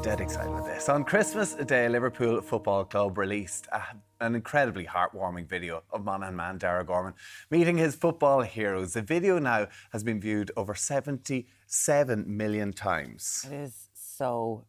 dead excited with this. On Christmas Day, Liverpool Football Club released an incredibly heartwarming video of Monaghan man Dáire Gorman meeting his football heroes. The video now has been viewed over 77 million times. It is so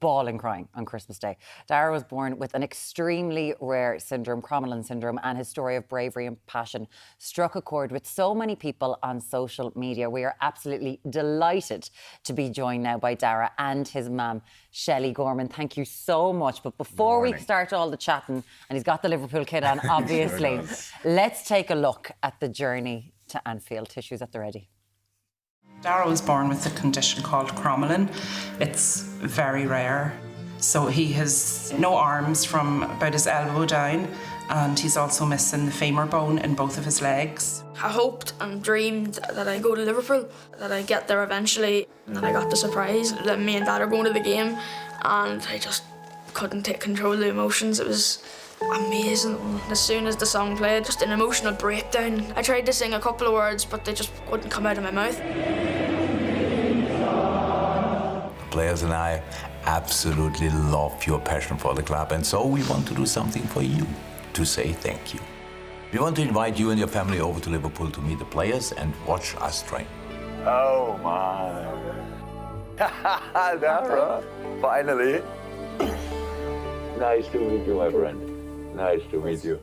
bawling crying on Christmas Day. Dáire was born with an extremely rare syndrome, Crommelin Syndrome, and his story of bravery and passion struck a chord with so many people on social media. We are absolutely delighted to be joined now by Dáire and his mum, Shelley Gorman. Thank you so much. But before we start all the chatting, and he's got the Liverpool kit on, obviously, let's take a look at the journey to Anfield. Tissues at the ready. Dáire was born with a condition called Crommelin. It's very rare. So he has no arms from about his elbow down, and he's also missing the femur bone in both of his legs. I hoped and dreamed that I go to Liverpool, that I get there eventually, and then I got the surprise that me and Dad are going to the game, and I just couldn't take control of the emotions. It was amazing. As soon as the song played, just an emotional breakdown. I tried to sing a couple of words, but they just wouldn't come out of my mouth. Players and I absolutely love your passion for the club, and so we want to do something for you, to say thank you. We want to invite you and your family over to Liverpool to meet the players and watch us train. Oh my. Dáire, finally. Nice to meet you, my friend. Nice to meet you.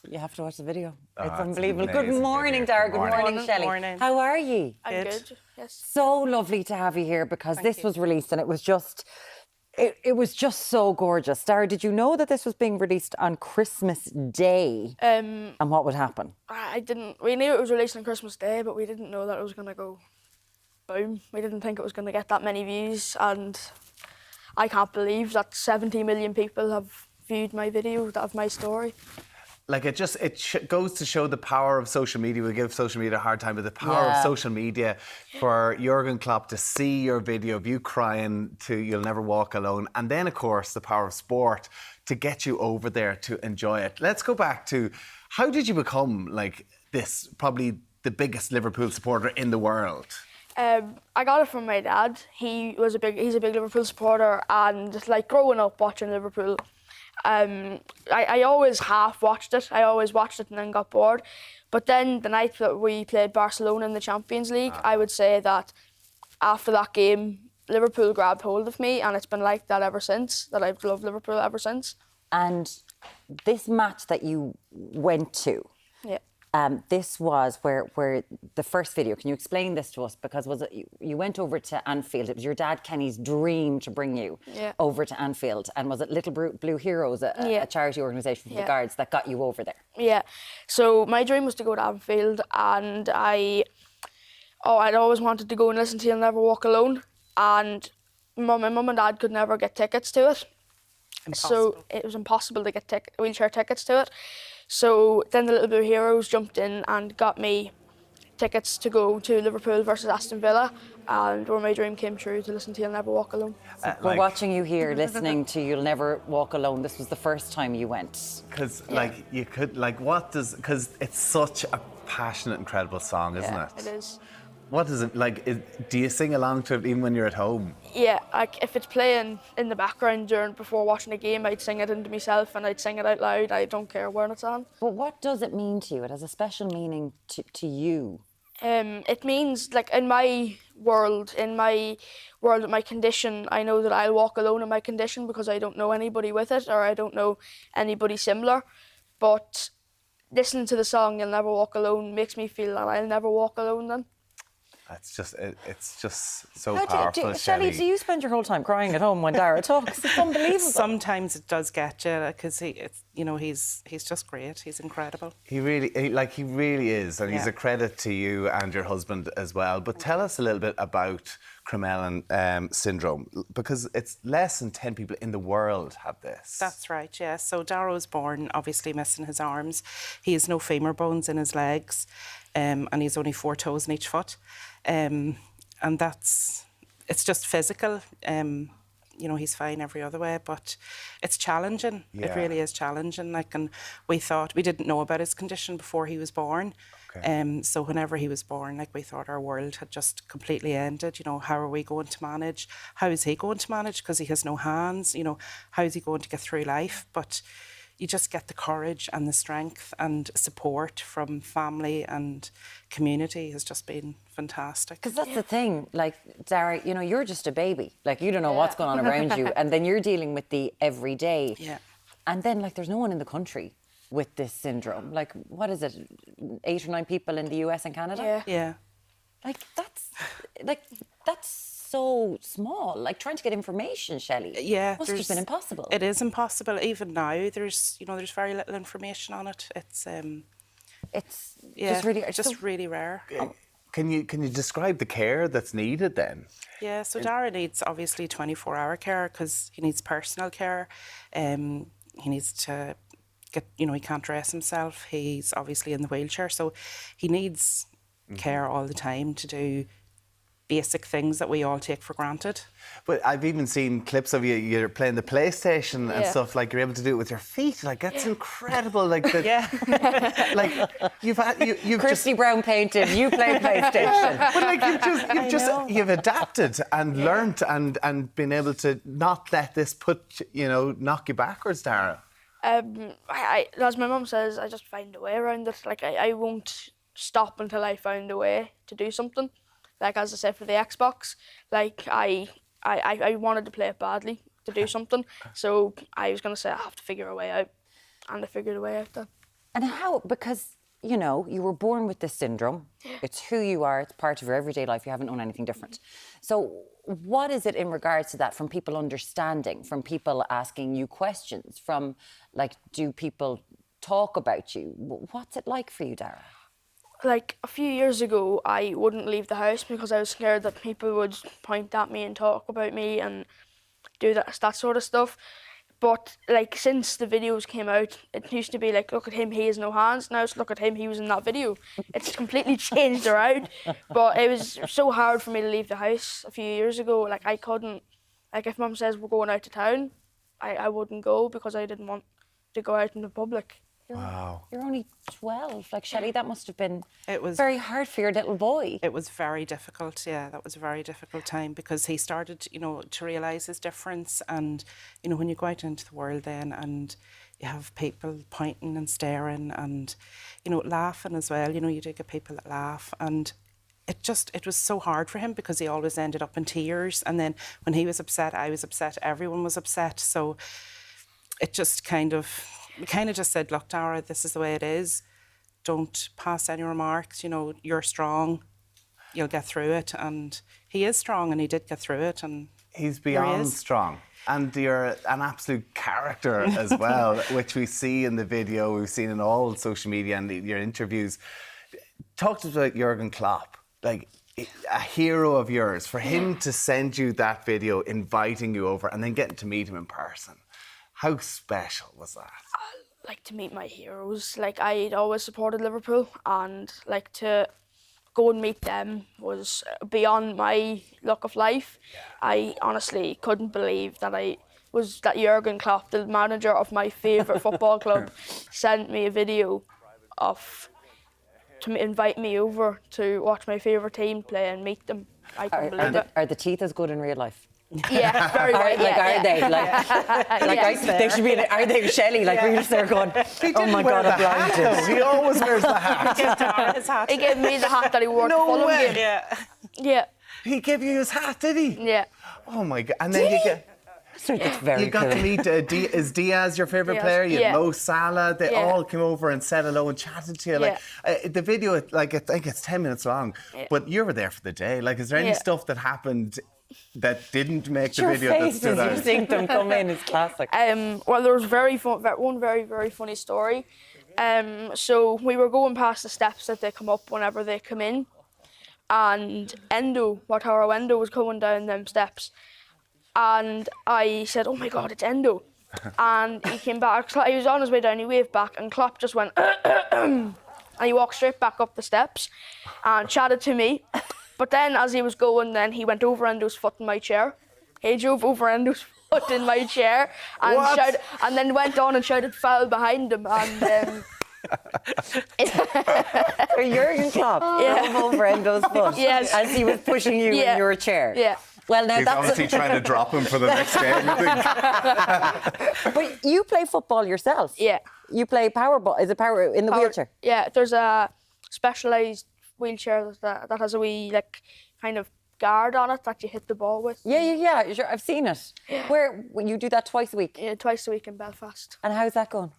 You have to watch the video. Oh, it's unbelievable. Good amazing morning, video. Dáire. Good morning, Morning. Shelley. Morning. How are you? I'm good, yes. So lovely to have you here because Thank this you. was released and it was just... It was just so gorgeous. Dáire, did you know that this was being released on Christmas Day? And what would happen? I didn't. We knew it was released on Christmas Day, but we didn't know that it was going to go boom. We didn't think it was going to get that many views, and I can't believe that 70 million people have viewed my video, of my story. Like it goes to show the power of social media. We give social media a hard time, but the power of social media for Jurgen Klopp to see your video of you crying to You'll Never Walk Alone, and then of course the power of sport to get you over there to enjoy it. Let's go back to, how did you become like this, probably the biggest Liverpool supporter in the world? I got it from my dad. He's a big Liverpool supporter, and like growing up watching Liverpool, I always half watched it. I always watched it and then got bored. But then the night that we played Barcelona in the Champions League, I would say that after that game, Liverpool grabbed hold of me, and it's been like that ever since, that I've loved Liverpool ever since. And this match that you went to, this was where the first video, can you explain this to us? Because was it you went over to Anfield, it was your dad Kenny's dream to bring you over to Anfield, and was it Little Blue Heroes, a charity organisation for the Guards, that got you over there? Yeah, so my dream was to go to Anfield, and I'd always wanted to go and listen to You'll Never Walk Alone, and my mum and dad could never get tickets to it. Impossible. So it was impossible to get wheelchair tickets to it. So then the Little Blue Heroes jumped in and got me tickets to go to Liverpool versus Aston Villa, and where my dream came true, to listen to You'll Never Walk Alone. We're watching you here, listening to You'll Never Walk Alone. This was the first time you went. Because because it's such a passionate, incredible song, isn't it? It is. What is it like? Do you sing along to it even when you're at home? Yeah, if it's playing in the background before watching a game, I'd sing it into myself and I'd sing it out loud. I don't care where it's on. But what does it mean to you? It has a special meaning to you. It means, like, in my world with my condition, I know that I'll walk alone in my condition because I don't know anybody with it, or I don't know anybody similar. But listening to the song You'll Never Walk Alone makes me feel that I'll never walk alone then. It's just so powerful. Shelley, do you spend your whole time crying at home when Dáire talks? It's unbelievable. Sometimes it does get you, because he's just great. He's incredible. He really is, and he's a credit to you and your husband as well. But tell us a little bit about Crommelin Syndrome, because it's less than 10 people in the world have this. That's right, yeah. So Dáire was born obviously missing his arms. He has no femur bones in his legs, and he's only 4 toes in each foot. And it's just physical. He's fine every other way, but it's challenging. It really is challenging. And we didn't know about his condition before he was born. So whenever he was born, like, we thought our world had just completely ended. You know, how are we going to manage? How is he going to manage? Because he has no hands. You know, how is he going to get through life? But you just get the courage and the strength and support from family and community has just been fantastic. Because that's the thing, like, Dáire, you know, you're just a baby. Like, you don't know what's going on around you. And then you're dealing with the everyday. Yeah. And then, like, there's no one in the country with this syndrome. Like, what is it, 8 or 9 people in the US and Canada? Yeah. Yeah. That's so small. Like, trying to get information, Shelley. Yeah. Must have been impossible. It is impossible. Even now, there's very little information on it. It's just really rare. Can you describe the care that's needed then? Yeah, so Dáire needs obviously 24-hour care because he needs personal care. He needs to get, you know, he can't dress himself. He's obviously in the wheelchair, so he needs care all the time to do basic things that we all take for granted. But I've even seen clips of you're playing the PlayStation and stuff, like you're able to do it with your feet. Like, that's incredible. Like, like you've Christy Brown painted, you play PlayStation. But like you've adapted and learnt and been able to not let this knock you backwards, Dáire. As my mum says, I just find a way around it. Like, I won't stop until I find a way to do something. Like, as I said, for the Xbox, like, I wanted to play it badly to do something. So I was going to say I have to figure a way out. And I figured a way out then. And how? Because, you know, you were born with this syndrome. It's who you are. It's part of your everyday life. You haven't known anything different. So what is it in regards to that, from people understanding, from people asking you questions, from, like, do people talk about you? What's it like for you, Dáire? Like, a few years ago, I wouldn't leave the house because I was scared that people would point at me and talk about me and do that sort of stuff. But, like, since the videos came out, it used to be like, look at him, he has no hands. Now it's look at him, he was in that video. It's completely changed around. But it was so hard for me to leave the house a few years ago. Like, I couldn't, like, if Mum says we're going out to town, I wouldn't go because I didn't want to go out in the public. Wow. You're only 12. Like, Shelley, that must have been It was very hard for your little boy. It was very difficult, yeah. That was a very difficult time because he started, you know, to realise his difference. And, you know, when you go out into the world then and you have people pointing and staring and, you know, laughing as well. You know, you do get people that laugh. And it was so hard for him because he always ended up in tears. And then when he was upset, I was upset, everyone was upset. So it just we kind of just said, look, Dáire, this is the way it is. Don't pass any remarks. You know, you're strong. You'll get through it. And he is strong, and he did get through it. And he's beyond strong. And you're an absolute character as well, which we see in the video. We've seen in all social media and your interviews. Talk to us about Jurgen Klopp, like a hero of yours. For him to send you that video, inviting you over, and then getting to meet him in person. How special was that? I like to meet my heroes. Like, I'd always supported Liverpool, and like to go and meet them was beyond my luck of life. I honestly couldn't believe that Jurgen Klopp, the manager of my favourite football club, sent me a video to invite me over to watch my favourite team play and meet them. I couldn't believe it. Are the teeth as good in real life? Yeah, very well. Are they? Like, they should be. Are they, Shelley? Like, we're just there going, oh my God, I'm blinded. He always wears the hat. his hat. He gave me the hat that he wore to Fulham game. Yeah. Yeah. He gave you his hat, did he? Yeah. Oh my God! And then It's very you got cool. to meet is Diaz your favourite Diaz, player? You had yeah. Mo Salah. They Yeah. all came over and said hello and chatted to you. Like the video, like I think it's 10 minutes long, but you were there for the day. Like, is there any stuff that happened that didn't make the video that stood out? You think them come in is classic. Well, there was one very, very funny story. So we were going past the steps that they come up whenever they come in, and Wataru Endo was coming down them steps, and I said, "Oh my God, it's Endo!" And he came back. He was on his way down. He waved back, and Klopp just went, and he walked straight back up the steps, and chatted to me. But then, as he was going, then he went over Endo's foot in my chair. He drove over Endo's foot in my chair and shouted, and then went on and shouted foul behind him. And So Jurgen Klopp drove over Endo's foot Yes. as he was pushing you in your chair. Yeah. Well, now He's that's obviously trying to drop him for the next game, I think. But you play football yourself. Yeah. You play powerball. Is it power in the wheelchair? Yeah, there's a specialised wheelchair that has a wee, like, kind of guard on it that you hit the ball with. Yeah. Sure, I've seen it. Where you do that twice a week. Yeah, twice a week in Belfast. And how's that going?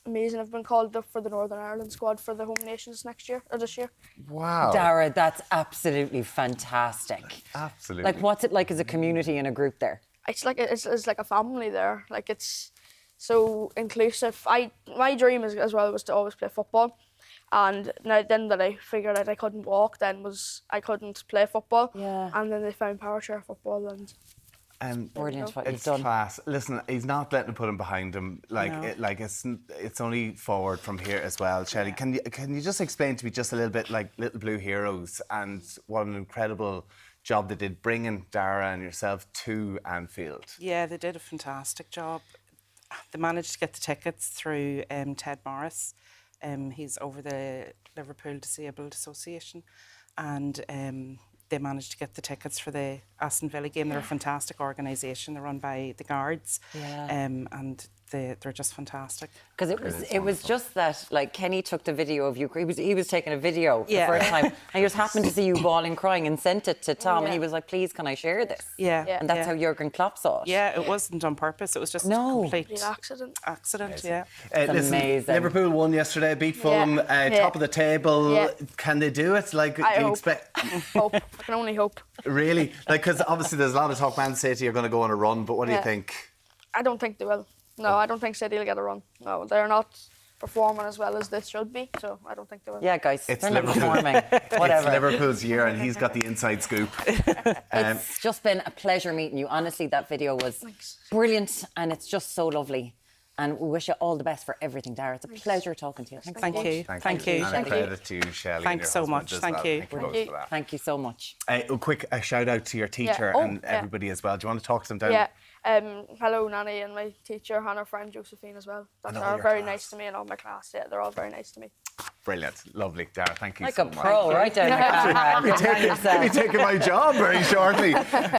Amazing. I've been called up for the Northern Ireland squad for the Home Nations this year. Wow. Dáire, that's absolutely fantastic. Absolutely. Like, what's it like as a community and a group there? It's like a family there. Like, it's so inclusive. My dream as well was to always play football. And now then that I figured out I couldn't walk, then was I couldn't play football. Yeah. And then they found power chair football, and Brilliant what you've It's done. class. Listen, he's not letting it put him behind him. It's only forward from here as well. Shelley, can you just explain to me just a little bit like Little Blue Heroes and what an incredible job they did bringing Dáire and yourself to Anfield? Yeah, they did a fantastic job. They managed to get the tickets through Ted Morris. He's over the Liverpool Disabled Association, and they managed to get the tickets for the Aston Villa game. They're a fantastic organisation. They're run by the Guards, and they're just fantastic. Because it was just that, like, Kenny took the video of you. He was taking a video for the first time, and he just happened to see you bawling, crying, and sent it to Tom, and he was like, "Please, can I share this?" Yeah. And that's how Jurgen Klopp saw it. Yeah, it wasn't on purpose. It was just a complete accident. Yeah. Listen, amazing. Liverpool won yesterday, beat Fulham, top of the table. Yeah. Can they do it? Like, I do you hope. expect? Hope. I can only hope. Really? Like, because obviously there's a lot of talk. Man City are going to go on a run, but what do you think? I don't think they will. No, I don't think City will get a run. No, they're not performing as well as they should be, so I don't think they will. Yeah, guys, It's they're not Liverpool. performing. Whatever. It's Liverpool's year, and he's got the inside scoop. It's just been a pleasure meeting you. Honestly, that video was brilliant, and it's just so lovely. And we wish you all the best for everything, Dáire. It's a pleasure talking to you. Thanks Thank so much. you. Thank you. And credit to you, Shelley. Thanks so much. Thank you. Thank you so much. A quick shout out to your teacher and everybody as well. Do you want to talk to them down? Yeah. Hello, Nanny, and my teacher, and her friend Josephine as well. They're very nice to me, and all my class. Yeah, they're all very nice to me. Brilliant. Lovely. Dáire, thank you Like so a much. pro, right down the camera. You're taking my job very shortly.